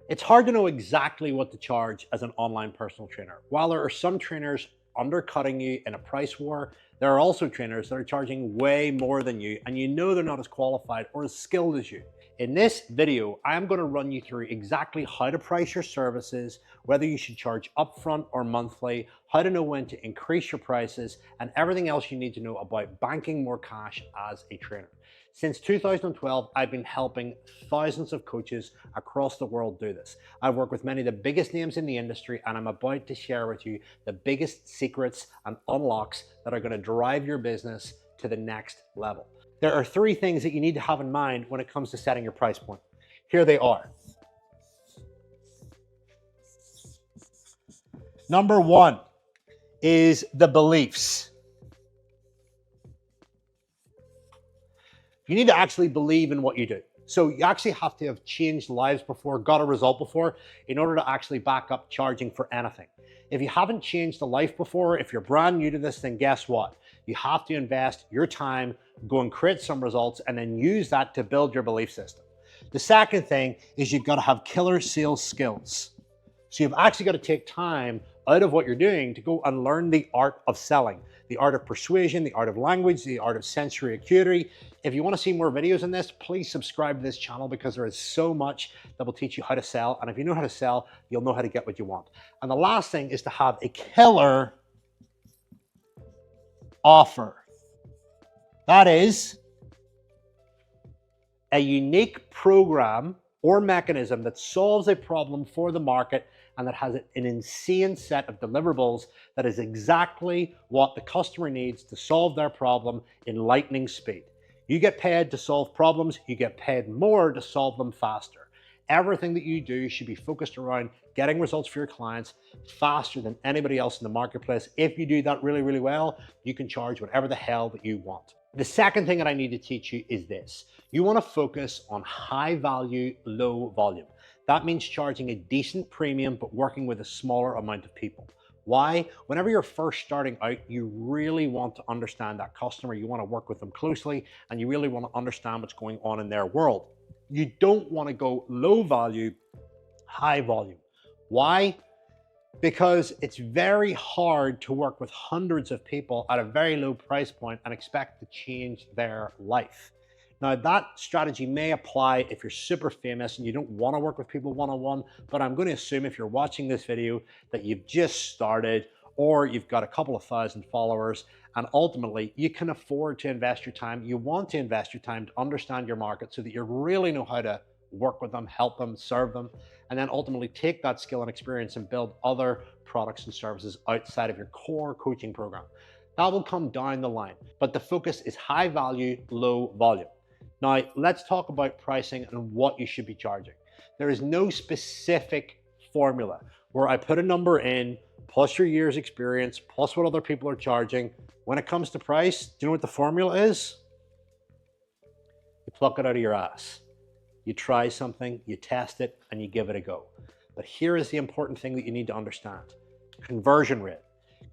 It's hard to know exactly what to charge as an online personal trainer. While there are some trainers undercutting you in a price war, there are also trainers that are charging way more than you, and you know they're not as qualified or as skilled as you. In this video, I'm going to run you through exactly how to price your services, whether you should charge upfront or monthly, how to know when to increase your prices, and everything else you need to know about banking more cash as a trainer. Since 2012, I've been helping thousands of coaches across the world do this. I've worked with many of the biggest names in the industry, and I'm about to share with you the biggest secrets and unlocks that are going to drive your business to the next level. There are three things that you need to have in mind when it comes to setting your price point. Here they are. Number one is the beliefs. You need to actually believe in what you do. So you actually have to have changed lives before, got a result before, in order to actually back up charging for anything. If you haven't changed a life before, if you're brand new to this, then guess what? You have to invest your time, go and create some results, and then use that to build your belief system. The second thing is you've got to have killer sales skills. So you've actually got to take time out of what you're doing to go and learn the art of selling, the art of persuasion, the art of language, the art of sensory acuity. If you want to see more videos on this, please subscribe to this channel because there is so much that will teach you how to sell. And if you know how to sell, you'll know how to get what you want. And the last thing is to have a killer offer. That is a unique program or mechanism that solves a problem for the market and that has an insane set of deliverables that is exactly what the customer needs to solve their problem in lightning speed. You get paid to solve problems, you get paid more to solve them faster. Everything that you do should be focused around getting results for your clients faster than anybody else in the marketplace. If you do that really, really well, you can charge whatever the hell that you want. The second thing that I need to teach you is this. You want to focus on high value, low volume. That means charging a decent premium, but working with a smaller amount of people. Why? Whenever you're first starting out, you really want to understand that customer. You want to work with them closely, and you really want to understand what's going on in their world. You don't want to go low value, high volume. Why? Because it's very hard to work with hundreds of people at a very low price point and expect to change their life. Now, that strategy may apply if you're super famous and you don't want to work with people one-on-one, but I'm going to assume if you're watching this video that you've just started or you've got a couple of thousand followers and ultimately you can afford to invest your time. You want to invest your time to understand your market so that you really know how to work with them, help them, serve them, and then ultimately take that skill and experience and build other products and services outside of your core coaching program. That will come down the line, but the focus is high value, low volume. Now, let's talk about pricing and what you should be charging. There is no specific formula where I put a number in, plus your year's experience, plus what other people are charging. When it comes to price, do you know what the formula is? You pluck it out of your ass. You try something, you test it, and you give it a go. But here is the important thing that you need to understand. Conversion rate.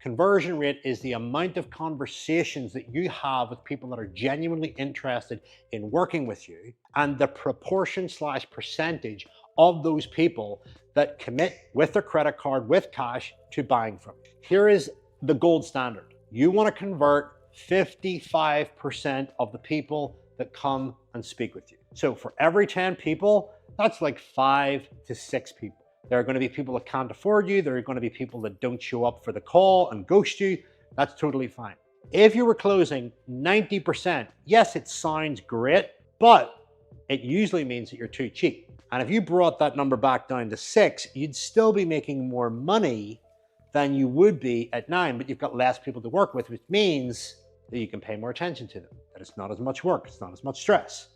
Conversion rate is the amount of conversations that you have with people that are genuinely interested in working with you and the proportion / percentage of those people that commit with their credit card, with cash, to buying from you. Here is the gold standard. You want to convert 55% of the people that come and speak with you. So for every 10 people, that's like 5 to 6 people. There are going to be people that can't afford you. There are going to be people that don't show up for the call and ghost you. That's totally fine. If you were closing 90%, yes, it sounds great, but it usually means that you're too cheap. And if you brought that number back down to 6, you'd still be making more money than you would be at 9, but you've got less people to work with, which means that you can pay more attention to them, that it's not as much work, it's not as much stress.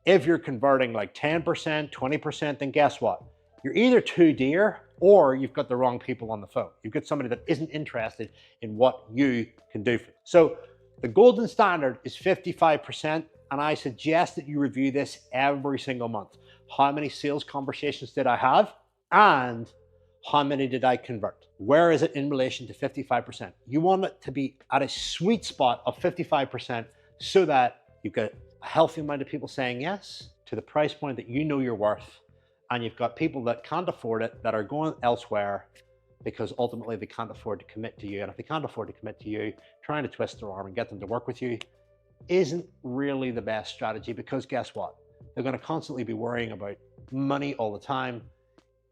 If you're converting like 10%, 20%, then guess what? You're either too dear or you've got the wrong people on the phone. You've got somebody that isn't interested in what you can do for them. So the golden standard is 55%, and I suggest that you review this every single month. How many sales conversations did I have? And how many did I convert? Where is it in relation to 55%? You want it to be at a sweet spot of 55% so that you've got a healthy amount of people saying yes to the price point that you know you're worth, and you've got people that can't afford it that are going elsewhere because ultimately they can't afford to commit to you. And if they can't afford to commit to you, trying to twist their arm and get them to work with you isn't really the best strategy, because guess what? They're going to constantly be worrying about money all the time.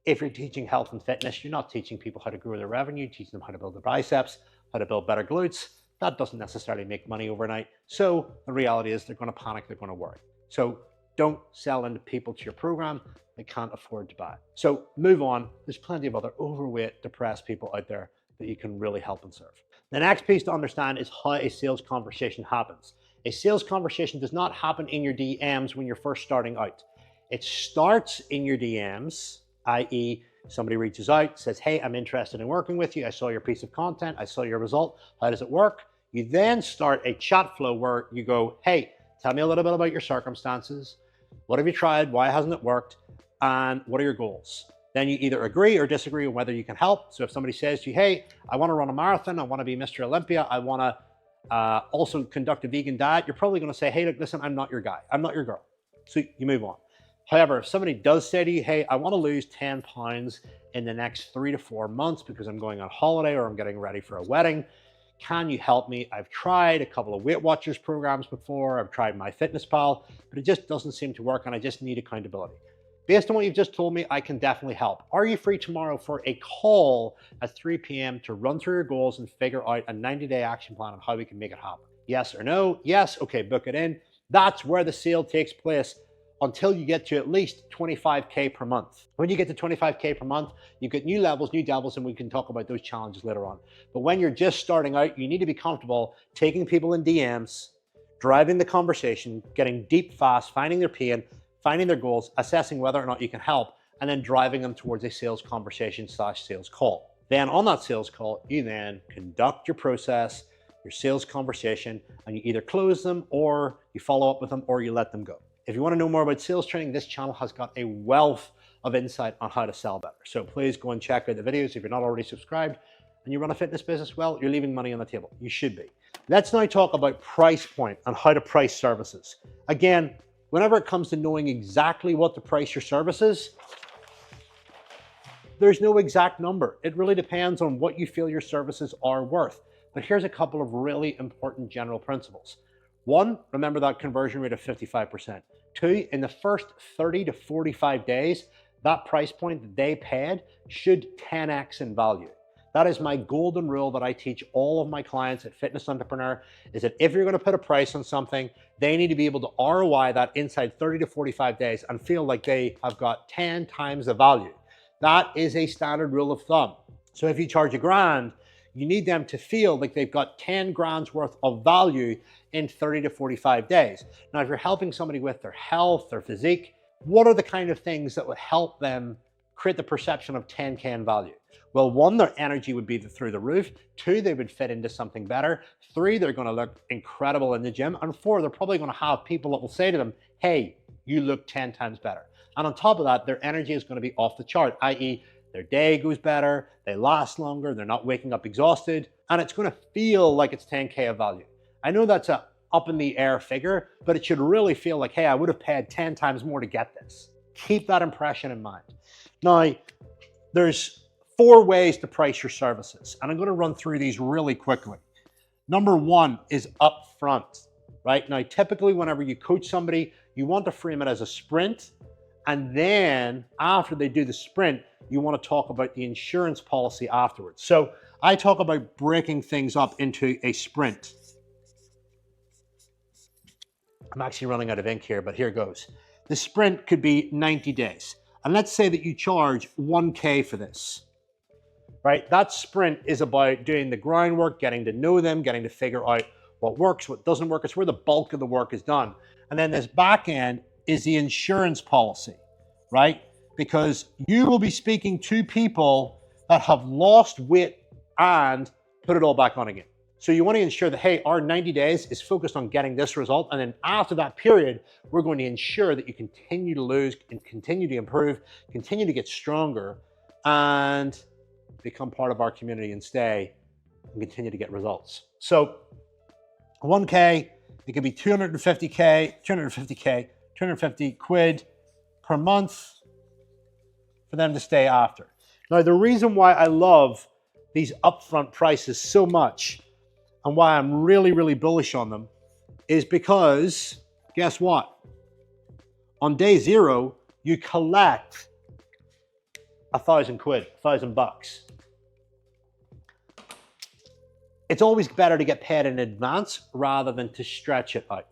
If you're teaching health and fitness, you're not teaching people how to grow their revenue, teaching them how to build their biceps, how to build better glutes. That doesn't necessarily make money overnight. So the reality is they're going to panic, they're going to worry. So don't sell into people to your program that can't afford to buy. So move on. There's plenty of other overweight, depressed people out there that you can really help and serve. The next piece to understand is how a sales conversation happens. A sales conversation does not happen in your DMs when you're first starting out. It starts in your DMs, i.e. somebody reaches out, says, hey, I'm interested in working with you. I saw your piece of content. I saw your result. How does it work? You then start a chat flow where you go, hey, tell me a little bit about your circumstances. What have you tried? Why hasn't it worked? And what are your goals? Then you either agree or disagree on whether you can help. So if somebody says to you, hey, I want to run a marathon, I want to be Mr. Olympia, I want to also conduct a vegan diet, you're probably going to say, hey, look, listen, I'm not your guy. I'm not your girl. So you move on. However, if somebody does say to you, hey, I want to lose 10 pounds in the next 3 to 4 months because I'm going on holiday or I'm getting ready for a wedding, can you help me? I've tried a couple of Weight Watchers programs before. I've tried MyFitnessPal, but it just doesn't seem to work and I just need accountability. Based on what you've just told me, I can definitely help. Are you free tomorrow for a call at 3 p.m. to run through your goals and figure out a 90-day action plan on how we can make it happen? Yes or no? Yes. Okay, book it in. That's where the sale takes place until you get to at least 25K per month. When you get to 25K per month, you get new levels, and we can talk about those challenges later on. But when you're just starting out, you need to be comfortable taking people in DMs, driving the conversation, getting deep fast, finding their pain, finding their goals, assessing whether or not you can help, and then driving them towards a sales conversation / sales call. Then on that sales call, you then conduct your process, your sales conversation, and you either close them or you follow up with them or you let them go. If you want to know more about sales training, this channel has got a wealth of insight on how to sell better. So please go and check out the videos if you're not already subscribed and you run a fitness business. Well, you're leaving money on the table. You should be. Let's now talk about price point and how to price services. Again, whenever it comes to knowing exactly what to price your services, there's no exact number. It really depends on what you feel your services are worth. But here's a couple of really important general principles. One, remember that conversion rate of 55%. Two, in the first 30 to 45 days, that price point that they paid should 10x in value. That is my golden rule that I teach all of my clients at Fitness Entrepreneur, is that if you're going to put a price on something, they need to be able to ROI that inside 30 to 45 days and feel like they have got 10 times the value. That is a standard rule of thumb. So if you charge $1,000, you need them to feel like they've got 10 grand's worth of value in 30 to 45 days. Now, if you're helping somebody with their health, their physique, what are the kind of things that would help them create the perception of 10K in value? Well, one, their energy would be through the roof. Two, they would fit into something better. Three, they're going to look incredible in the gym. And four, they're probably going to have people that will say to them, hey, you look 10 times better. And on top of that, their energy is going to be off the chart, i.e. their day goes better, they last longer, they're not waking up exhausted, and it's going to feel like it's 10K of value. I know that's a up in the air figure, but it should really feel like, hey, I would have paid 10 times more to get this. Keep that impression in mind. Now, there's 4 ways to price your services, and I'm going to run through these really quickly. Number 1 is upfront, right? Now, typically whenever you coach somebody, you want to frame it as a sprint, and then after they do the sprint, you want to talk about the insurance policy afterwards. So I talk about breaking things up into a sprint. I'm actually running out of ink here, but here goes. The sprint could be 90 days. And let's say that you charge 1K for this, right? That sprint is about doing the groundwork, getting to know them, getting to figure out what works, what doesn't work. It's where the bulk of the work is done. And then this back end is the insurance policy, right? Because you will be speaking to people that have lost weight and put it all back on again. So you want to ensure that, hey, our 90 days is focused on getting this result. And then after that period, we're going to ensure that you continue to lose and continue to improve, continue to get stronger, and become part of our community and stay and continue to get results. So 1K, it could be 250K, 250 quid per month. for them to stay after. Now, the reason why I love these upfront prices so much and why I'm really, really bullish on them is because, guess what? On day zero, you collect £1,000, $1,000. It's always better to get paid in advance rather than to stretch it out.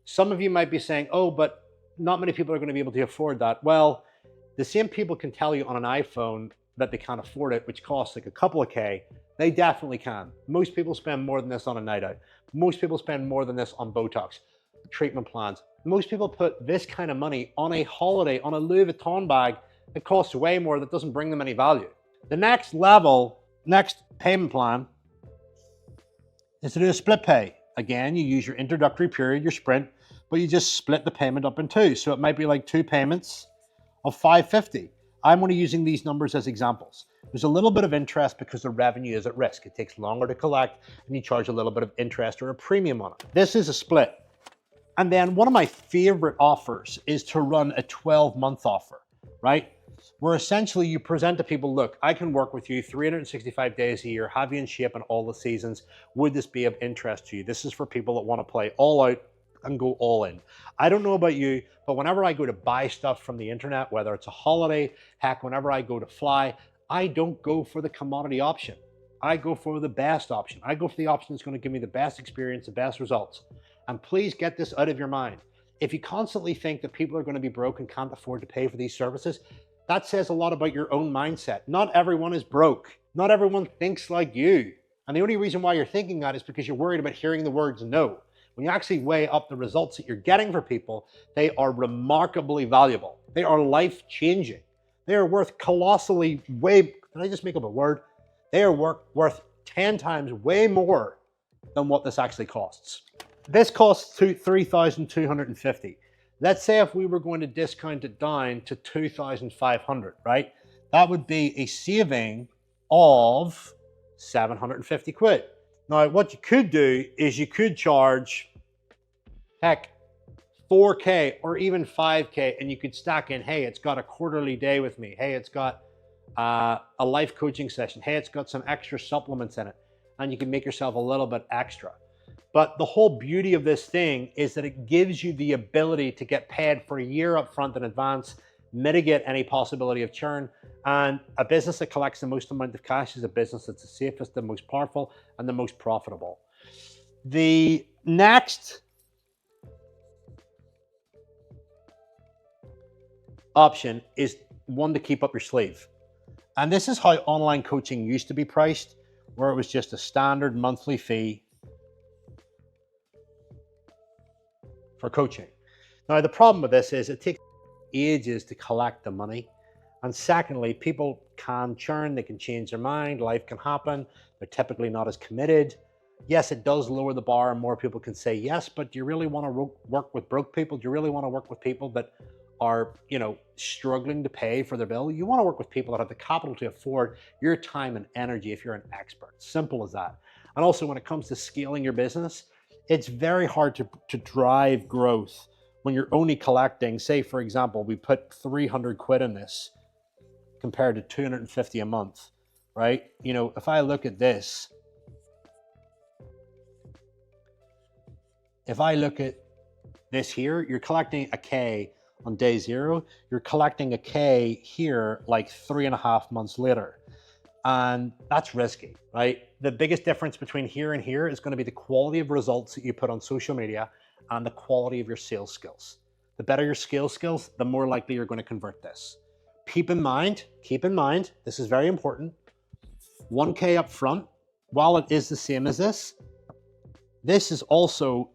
Some of you might be saying, oh, but not many people are going to be able to afford that. Well, the same people can tell you on an iPhone that they can't afford it, which costs like a couple of K. They definitely can. Most people spend more than this on a night out. Most people spend more than this on Botox, treatment plans. Most people put this kind of money on a holiday, on a Louis Vuitton bag that costs way more, that doesn't bring them any value. The next level, next payment plan is to do a split pay. Again, you use your introductory period, your sprint, but you just split the payment up in two. So it might be like 2 payments of $550. I'm only using these numbers as examples. There's a little bit of interest because the revenue is at risk. It takes longer to collect and you charge a little bit of interest or a premium on it. This is a split. And then one of my favorite offers is to run a 12-month offer, right? Where essentially you present to people, look, I can work with you 365 days a year, have you in shape in all the seasons. Would this be of interest to you? This is for people that want to play all out and go all in. I don't know about you, but whenever I go to buy stuff from the internet, whether it's a holiday, heck, whenever I go to fly, I don't go for the commodity option. I go for the best option. I go for the option that's going to give me the best experience, the best results. And please get this out of your mind. If you constantly think that people are going to be broke and can't afford to pay for these services, that says a lot about your own mindset. Not everyone is broke. Not everyone thinks like you. And the only reason why you're thinking that is because you're worried about hearing the words no. When you actually weigh up the results that you're getting for people, they are remarkably valuable. They are life-changing. They are worth colossally way, did I just make up a word? They are worth 10 times way more than what this actually costs. This costs $3,250. Let's say if we were going to discount it down to $2,500, right? That would be a saving of 750 quid. Now, what you could do is you could charge, heck, 4K or even 5K, and you could stack in, hey, it's got a quarterly day with me. Hey, it's got a life coaching session. Hey, it's got some extra supplements in it. And you can make yourself a little bit extra. But the whole beauty of this thing is that it gives you the ability to get paid for a year up front in advance, mitigate any possibility of churn. And a business that collects the most amount of cash is a business that's the safest, the most powerful, and the most profitable. The next option is one to keep up your sleeve. And this is how online coaching used to be priced, where it was just a standard monthly fee for coaching. Now, the problem with this is it takes ages to collect the money. And secondly, people can churn, they can change their mind, life can happen. They're typically not as committed. Yes, it does lower the bar and more people can say yes, but do you really want to work with broke people? Do you really want to work with people that are, struggling to pay for their bill? You want to work with people that have the capital to afford your time and energy if you're an expert. Simple as that. And also when it comes to scaling your business, it's very hard to drive growth when you're only collecting, say, for example, we put 300 quid in this compared to 250 a month, right? If I look at this, here, you're collecting a K on day zero, you're collecting a K here like 3.5 months later. And that's risky, right? The biggest difference between here and here is going to be the quality of results that you put on social media and the quality of your sales skills. The better your sales skills, the more likely you're going to convert this. Keep in mind, this is very important. 1K up front, while it is the same as this is also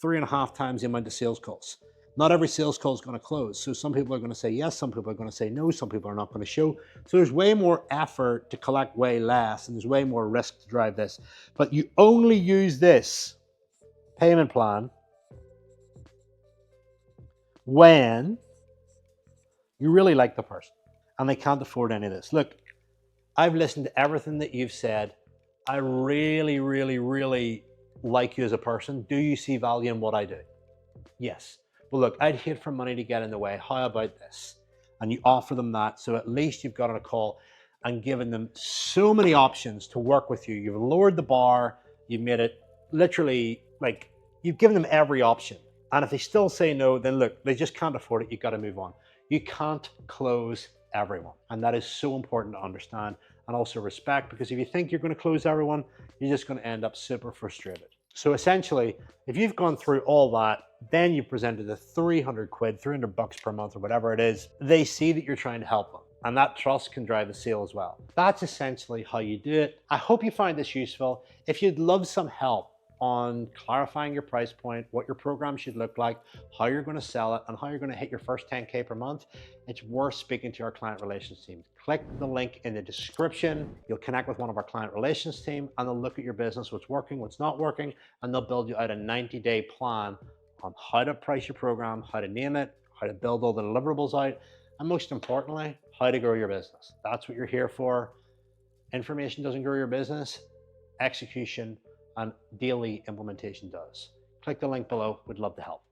3.5 times the amount of sales calls. Not every sales call is going to close. So some people are going to say yes, some people are going to say no, some people are not going to show. So there's way more effort to collect way less, and there's way more risk to drive this. But you only use this payment plan when you really like the person and they can't afford any of this. Look, I've listened to everything that you've said. I really, really, really like you as a person. Do you see value in what I do? Yes. Well, look, I'd hate for money to get in the way. How about this? and you offer them that. So at least you've got on a call and given them so many options to work with you. You've lowered the bar, you've made it literally like you've given them every option. And if they still say no, then look, they just can't afford it. You've got to move on. You can't close everyone. And that is so important to understand and also respect, because if you think you're going to close everyone, you're just going to end up super frustrated. So essentially, if you've gone through all that, then you presented the 300 quid, 300 bucks per month or whatever it is, they see that you're trying to help them. And that trust can drive the sale as well. That's essentially how you do it. I hope you find this useful. If you'd love some help on clarifying your price point, what your program should look like, how you're going to sell it, and how you're going to hit your first 10K per month, it's worth speaking to our client relations team. Click the link in the description. You'll connect with one of our client relations team, and they'll look at your business, what's working, what's not working, and they'll build you out a 90-day plan on how to price your program, how to name it, how to build all the deliverables out, and most importantly, how to grow your business. That's what you're here for. Information doesn't grow your business. Execution and daily implementation does. Click the link below. We'd love to help.